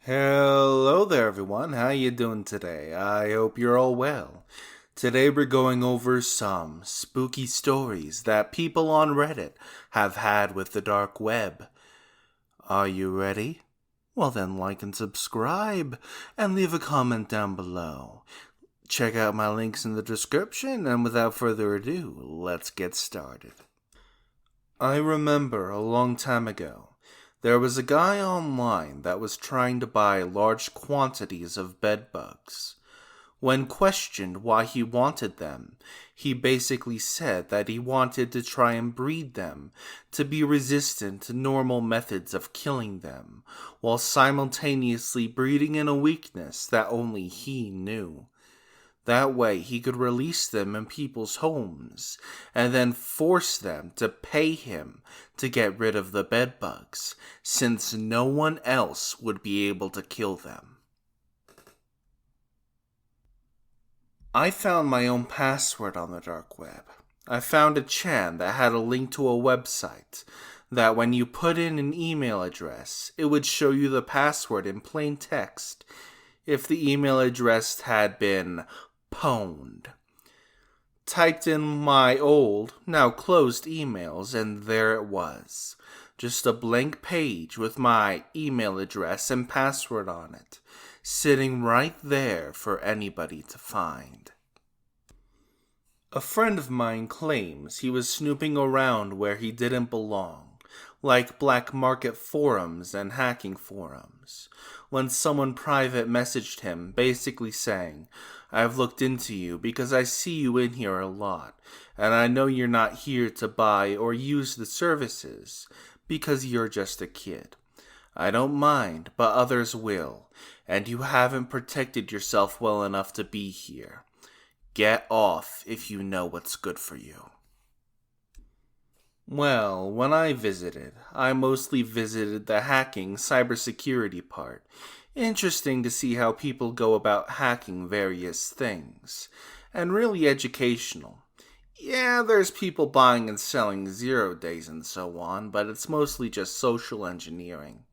Hello there everyone, how you doing today? I hope you're all well. Today we're going over some spooky stories that people on Reddit have had with the dark web. Are you ready? Well then like and subscribe, and leave a comment down below. Check out my links in the description, and without further ado, let's get started. I remember a long time ago, there was a guy online that was trying to buy large quantities of bedbugs. When questioned why he wanted them, he basically said that he wanted to try and breed them to be resistant to normal methods of killing them, while simultaneously breeding in a weakness that only he knew. That way he could release them in people's homes and then force them to pay him to get rid of the bedbugs, since no one else would be able to kill them. I found my own password on the dark web. I found a chan that had a link to a website that when you put in an email address, it would show you the password in plain text if the email address had been pwned. Typed in my old, now closed emails, and there it was. Just a blank page with my email address and password on it, sitting right there for anybody to find. A friend of mine claims he was snooping around where he didn't belong, like black market forums and hacking forums, when someone private messaged him basically saying, "I've looked into you because I see you in here a lot, and I know you're not here to buy or use the services because you're just a kid. I don't mind, but others will, and you haven't protected yourself well enough to be here. Get off if you know what's good for you." Well, when I visited, I mostly visited the hacking cybersecurity part. Interesting to see how people go about hacking various things, and really educational. Yeah, there's people buying and selling 0 days and so on, but it's mostly just social engineering.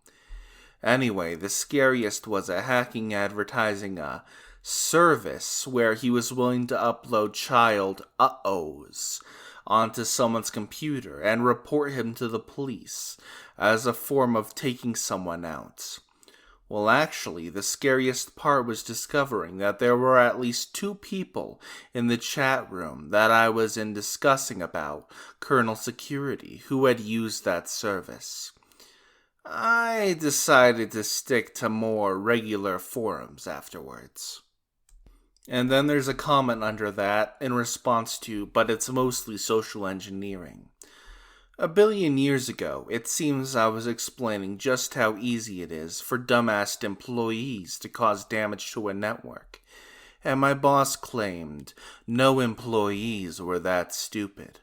Anyway, the scariest was a hacking advertising a service where he was willing to upload child uh-ohs onto someone's computer and report him to the police as a form of taking someone out. Well, actually, the scariest part was discovering that there were at least 2 people in the chat room that I was in discussing about kernel security who had used that service. I decided to stick to more regular forums afterwards. And then there's a comment under that in response to, but it's mostly social engineering. A billion years ago, it seems I was explaining just how easy it is for dumbass employees to cause damage to a network, and my boss claimed no employees were that stupid.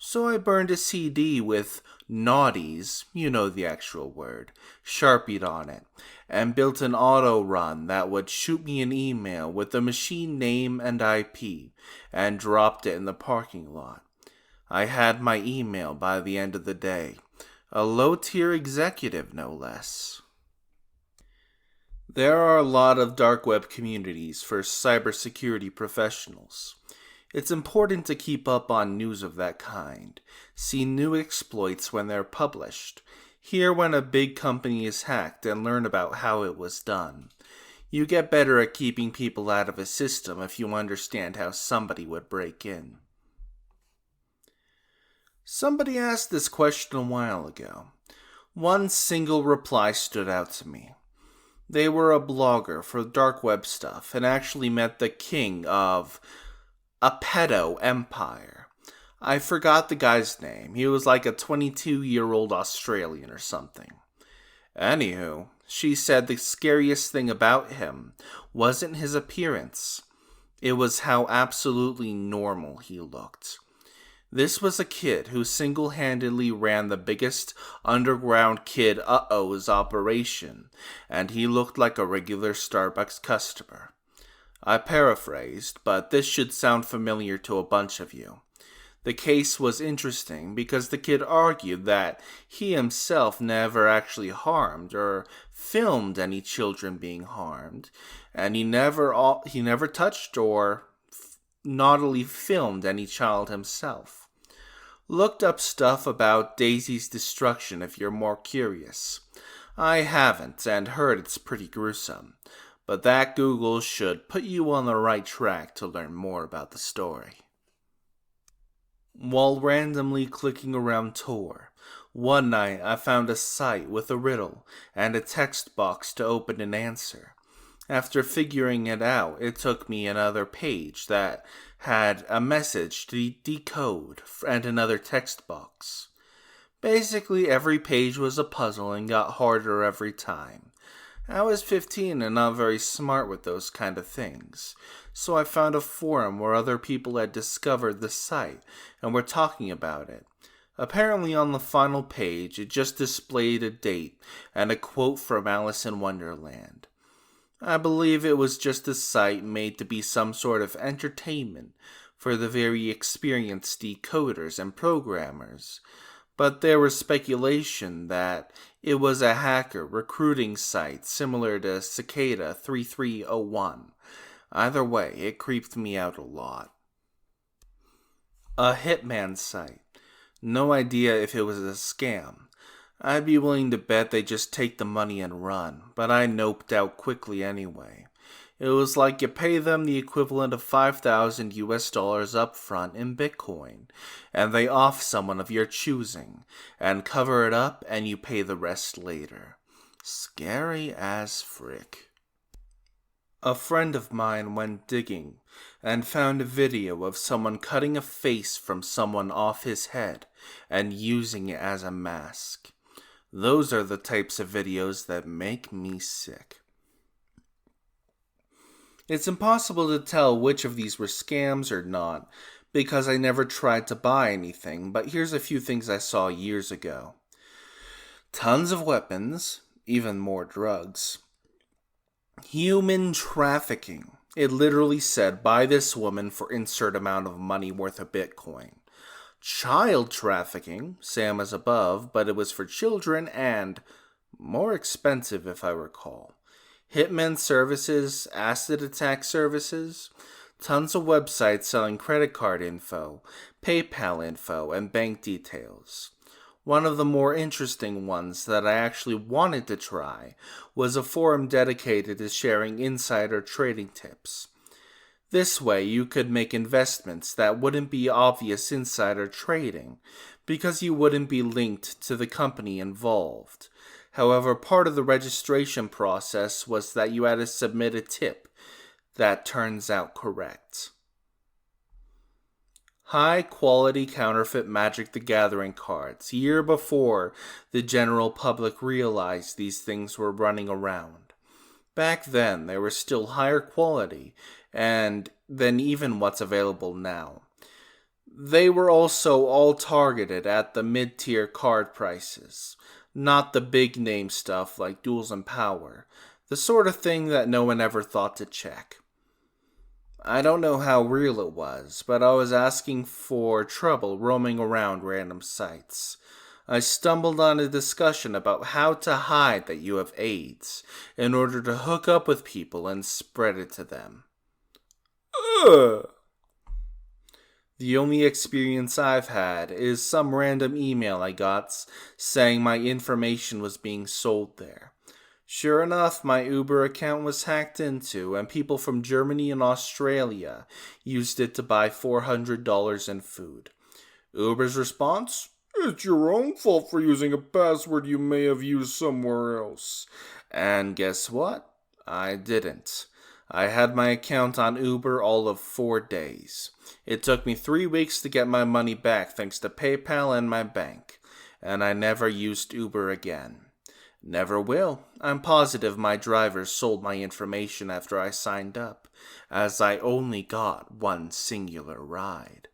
So I burned a CD with naughties, you know the actual word, sharpied on it, and built an auto run that would shoot me an email with the machine name and IP, and dropped it in the parking lot. I had my email by the end of the day. A low-tier executive, no less. There are a lot of dark web communities for cybersecurity professionals. It's important to keep up on news of that kind, see new exploits when they're published, hear when a big company is hacked, and learn about how it was done. You get better at keeping people out of a system if you understand how somebody would break in. Somebody asked this question a while ago. One single reply stood out to me. They were a blogger for dark web stuff and actually met the king of a pedo empire. I forgot the guy's name. He was like a 22-year-old Australian or something. Anywho, she said the scariest thing about him wasn't his appearance. It was how absolutely normal he looked. This was a kid who single-handedly ran the biggest underground kid uh-ohs operation, and he looked like a regular Starbucks customer. I paraphrased, but this should sound familiar to a bunch of you. The case was interesting because the kid argued that he himself never actually harmed or filmed any children being harmed, and he never touched or naughtily filmed any child himself. Looked up stuff about Daisy's destruction if you're more curious. I haven't, and heard it's pretty gruesome, but that Google should put you on the right track to learn more about the story. While randomly clicking around Tor, one night I found a site with a riddle and a text box to open and answer. After figuring it out, it took me another page that had a message to decode and another text box. Basically, every page was a puzzle and got harder every time. I was 15 and not very smart with those kind of things, so I found a forum where other people had discovered the site and were talking about it. Apparently on the final page, it just displayed a date and a quote from Alice in Wonderland. I believe it was just a site made to be some sort of entertainment for the very experienced decoders and programmers, but there was speculation that it was a hacker recruiting site similar to Cicada 3301. Either way, it creeped me out a lot. A hitman site. No idea if it was a scam. I'd be willing to bet they just take the money and run, but I noped out quickly anyway. It was like you pay them the equivalent of $5,000 up front in Bitcoin, and they off someone of your choosing, and cover it up and you pay the rest later. Scary as frick. A friend of mine went digging and found a video of someone cutting a face from someone off his head and using it as a mask. Those are the types of videos that make me sick. It's impossible to tell which of these were scams or not, because I never tried to buy anything, but here's a few things I saw years ago. Tons of weapons, even more drugs. Human trafficking. It literally said, buy this woman for insert amount of money worth of Bitcoin. Child trafficking, same as above, but it was for children and more expensive if I recall. Hitman services, acid attack services, tons of websites selling credit card info, PayPal info, and bank details. One of the more interesting ones that I actually wanted to try was a forum dedicated to sharing insider trading tips. This way you could make investments that wouldn't be obvious insider trading, because you wouldn't be linked to the company involved. However, part of the registration process was that you had to submit a tip that turns out correct. High-quality counterfeit Magic the Gathering cards, year before the general public realized these things were running around. Back then, they were still higher quality than even what's available now. They were also all targeted at the mid-tier card prices, not the big-name stuff like Duels and Power, the sort of thing that no one ever thought to check. I don't know how real it was, but I was asking for trouble roaming around random sites. I stumbled on a discussion about how to hide that you have AIDS in order to hook up with people and spread it to them. Ugh. The only experience I've had is some random email I got saying my information was being sold there. Sure enough, my Uber account was hacked into, and people from Germany and Australia used it to buy $400 in food. Uber's response? It's your own fault for using a password you may have used somewhere else. And guess what? I didn't. I had my account on Uber all of 4 days. It took me 3 weeks to get my money back thanks to PayPal and my bank. And I never used Uber again. Never will. I'm positive my drivers sold my information after I signed up, as I only got one singular ride.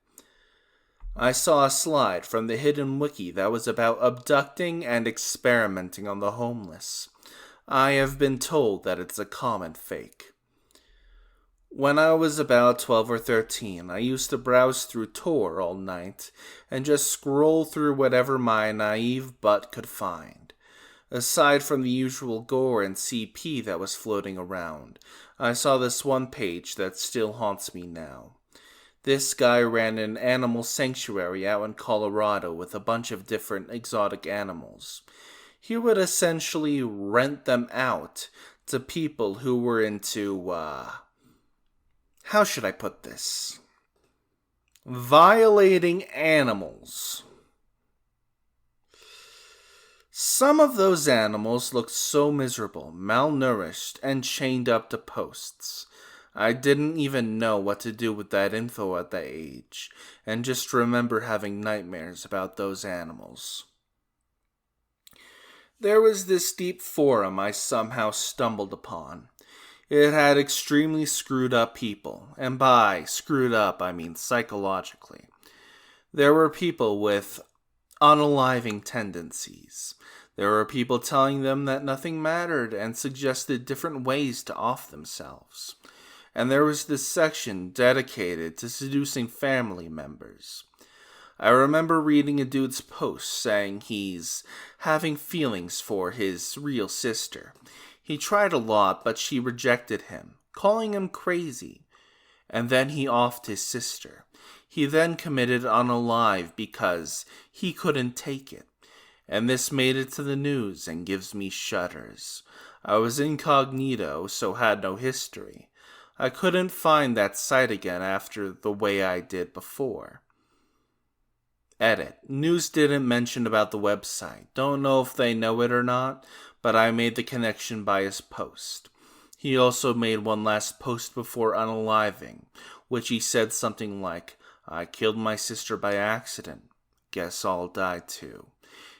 I saw a slide from the hidden wiki that was about abducting and experimenting on the homeless. I have been told that it's a common fake. When I was about 12 or 13, I used to browse through Tor all night and just scroll through whatever my naive butt could find. Aside from the usual gore and CP that was floating around, I saw this one page that still haunts me now. This guy ran an animal sanctuary out in Colorado with a bunch of different exotic animals. He would essentially rent them out to people who were into, how should I put this? Violating animals. Some of those animals looked so miserable, malnourished, and chained up to posts. I didn't even know what to do with that info at that age, and just remember having nightmares about those animals. There was this deep forum I somehow stumbled upon. It had extremely screwed up people, and by screwed up I mean psychologically. There were people with unaliving tendencies. There were people telling them that nothing mattered and suggested different ways to off themselves. And there was this section dedicated to seducing family members. I remember reading a dude's post saying he's having feelings for his real sister. He tried a lot, but she rejected him, calling him crazy. And then he offed his sister. He then committed unalive because he couldn't take it. And this made it to the news and gives me shudders. I was incognito, so had no history. I couldn't find that site again after the way I did before. Edit. News didn't mention about the website. Don't know if they know it or not, but I made the connection by his post. He also made one last post before unaliving, which he said something like, "I killed my sister by accident. Guess I'll die too."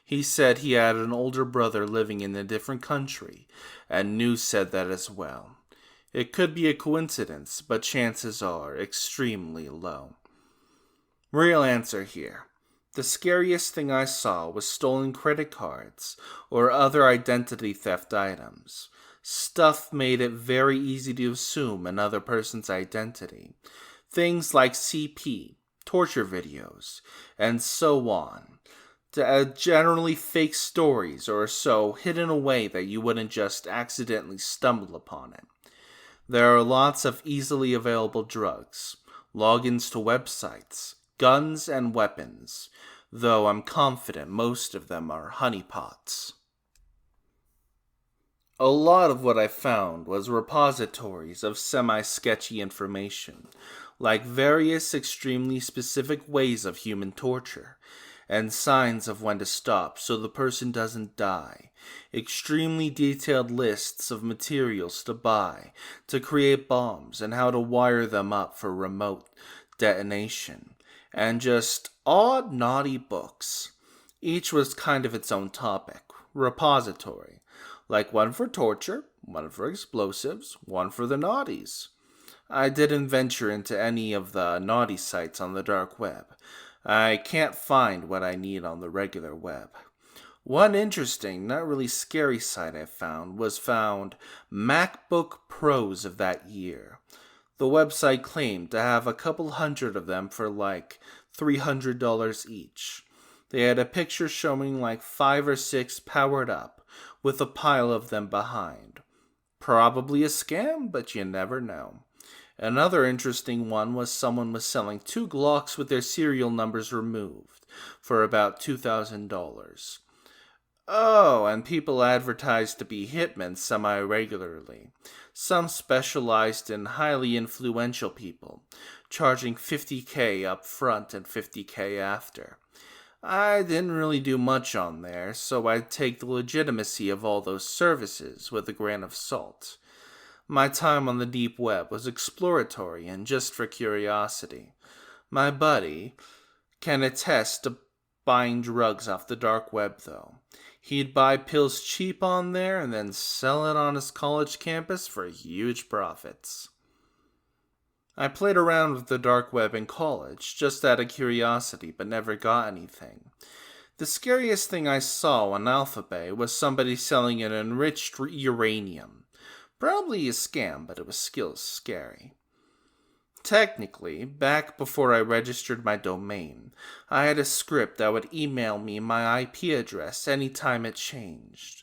He said he had an older brother living in a different country, and news said that as well. It could be a coincidence, but chances are extremely low. Real answer here. The scariest thing I saw was stolen credit cards or other identity theft items. Stuff made it very easy to assume another person's identity. Things like CP, torture videos, and so on. Generally fake stories or so hidden away that you wouldn't just accidentally stumble upon it. There are lots of easily available drugs, logins to websites, guns, and weapons, though I'm confident most of them are honeypots. A lot of what I found was repositories of semi-sketchy information, like various extremely specific ways of human torture, and signs of when to stop so the person doesn't die, extremely detailed lists of materials to buy to create bombs and how to wire them up for remote detonation, and just odd, naughty books. Each was kind of its own topic, repository, like one for torture, one for explosives, one for the naughties. I didn't venture into any of the naughty sites on the dark web. I can't find what I need on the regular web. One interesting, not really scary site I found was found MacBook Pros of that year. The website claimed to have a couple hundred of them for like $300 each. They had a picture showing like 5 or 6 powered up, with a pile of them behind. Probably a scam, but you never know. Another interesting one was someone was selling 2 Glocks with their serial numbers removed for about $2,000. Oh, and people advertised to be hitmen semi-regularly. Some specialized in highly influential people, charging $50,000 up front and $50,000 after. I didn't really do much on there, so I'd take the legitimacy of all those services with a grain of salt. My time on the deep web was exploratory and just for curiosity. My buddy can attest to buying drugs off the dark web, though. He'd buy pills cheap on there and then sell it on his college campus for huge profits. I played around with the dark web in college, just out of curiosity, but never got anything. The scariest thing I saw on Alphabet was somebody selling an enriched uranium. Probably a scam, but it was still scary. Technically, back before I registered my domain, I had a script that would email me my IP address anytime it changed.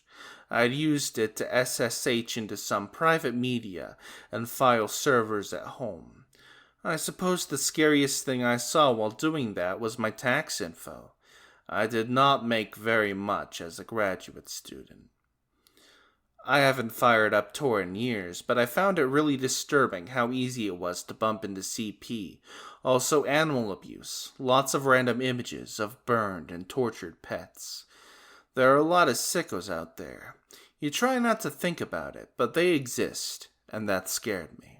I'd used it to SSH into some private media and file servers at home. I suppose the scariest thing I saw while doing that was my tax info. I did not make very much as a graduate student. I haven't fired up Tor in years, but I found it really disturbing how easy it was to bump into CP. Also animal abuse, lots of random images of burned and tortured pets. There are a lot of sickos out there. You try not to think about it, but they exist, and that scared me.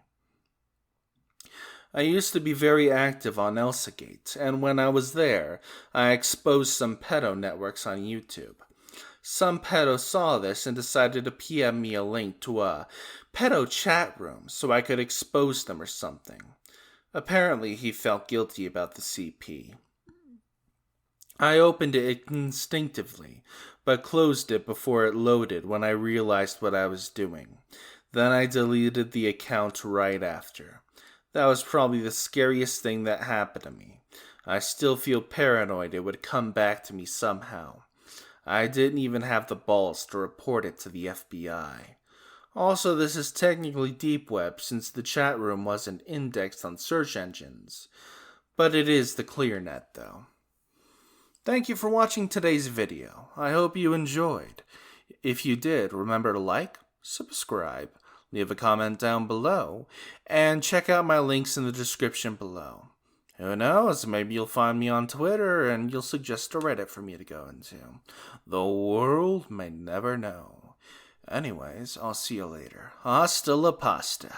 I used to be very active on Illicit, and when I was there, I exposed some pedo networks on YouTube. Some pedo saw this and decided to PM me a link to a pedo chat room so I could expose them or something. Apparently he felt guilty about the CP. I opened it instinctively, but closed it before it loaded when I realized what I was doing. Then I deleted the account right after. That was probably the scariest thing that happened to me. I still feel paranoid it would come back to me somehow. I didn't even have the balls to report it to the FBI. Also, this is technically deep web since the chat room wasn't indexed on search engines. But it is the ClearNet though. Thank you for watching today's video. I hope you enjoyed. If you did, remember to like, subscribe, leave a comment down below, and check out my links in the description below. Who knows, maybe you'll find me on Twitter and you'll suggest a Reddit for me to go into. The world may never know. Anyways, I'll see you later. Hasta la pasta.